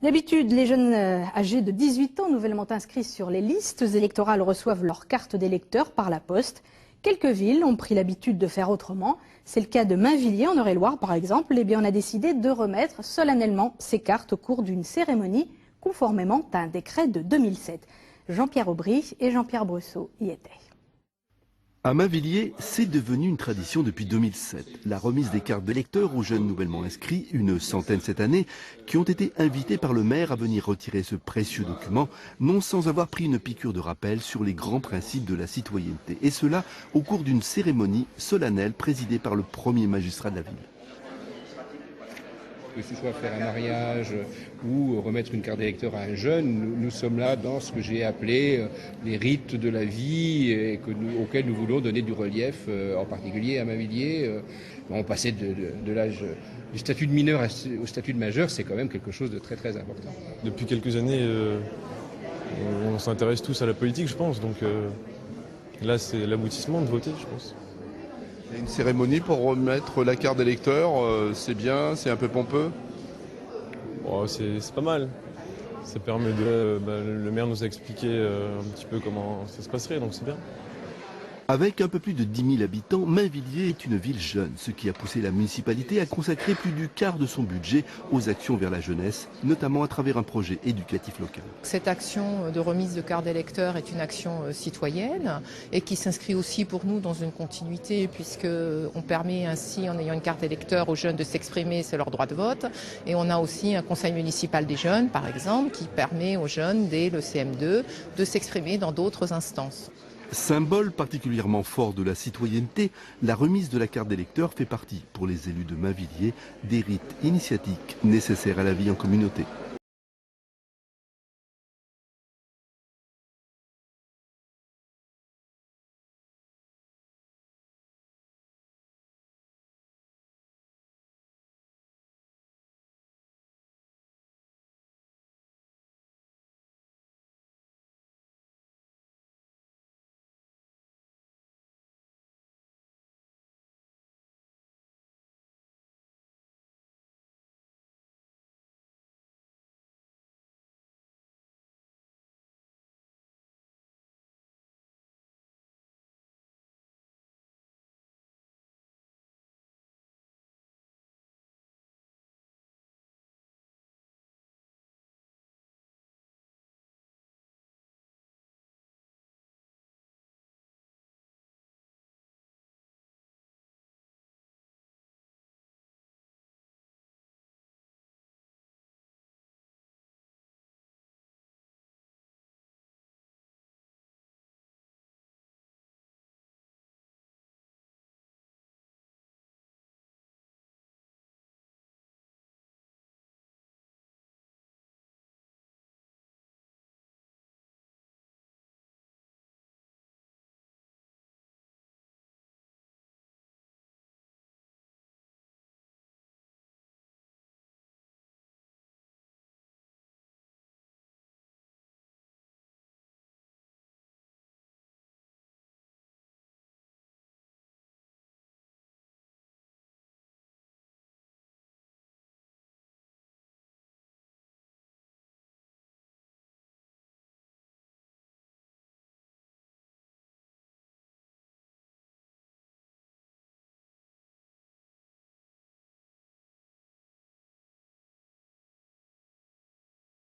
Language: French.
D'habitude, les jeunes âgés de 18 ans nouvellement inscrits sur les listes électorales reçoivent leur carte d'électeur par la poste. Quelques villes ont pris l'habitude de faire autrement. C'est le cas de Mainvilliers en Eure-et-Loire par exemple. Eh bien, on a décidé de remettre solennellement ces cartes au cours d'une cérémonie conformément à un décret de 2007. Jean-Pierre Aubry et Jean-Pierre Brusseau y étaient. À Mainvilliers, c'est devenu une tradition depuis 2007. La remise des cartes d'électeurs aux jeunes nouvellement inscrits, une centaine cette année, qui ont été invités par le maire à venir retirer ce précieux document, non sans avoir pris une piqûre de rappel sur les grands principes de la citoyenneté. Et cela au cours d'une cérémonie solennelle présidée par le premier magistrat de la ville. Que ce soit faire un mariage ou remettre une carte d'électeur à un jeune, nous sommes là dans ce que j'ai appelé les rites de la vie et auxquels nous voulons donner du relief, en particulier à Mainvilliers. On passait de l'âge du statut de mineur au statut de majeur, c'est quand même quelque chose de très très important. Depuis quelques années, on s'intéresse tous à la politique, je pense, donc là c'est l'aboutissement de voter, je pense. Il y a une cérémonie pour remettre la carte d'électeur, c'est bien, c'est un peu pompeux. Oh, c'est pas mal. Ça permet de... le maire nous a expliqué un petit peu comment ça se passerait, donc c'est bien. Avec un peu plus de 10 000 habitants, Mainvilliers est une ville jeune, ce qui a poussé la municipalité à consacrer plus du quart de son budget aux actions vers la jeunesse, notamment à travers un projet éducatif local. Cette action de remise de carte d'électeur est une action citoyenne et qui s'inscrit aussi pour nous dans une continuité puisqu'on permet ainsi, en ayant une carte d'électeur, aux jeunes de s'exprimer, c'est leur droit de vote. Et on a aussi un conseil municipal des jeunes, par exemple, qui permet aux jeunes, dès le CM2, de s'exprimer dans d'autres instances. Symbole particulièrement fort de la citoyenneté, la remise de la carte d'électeur fait partie, pour les élus de Mainvilliers, des rites initiatiques nécessaires à la vie en communauté.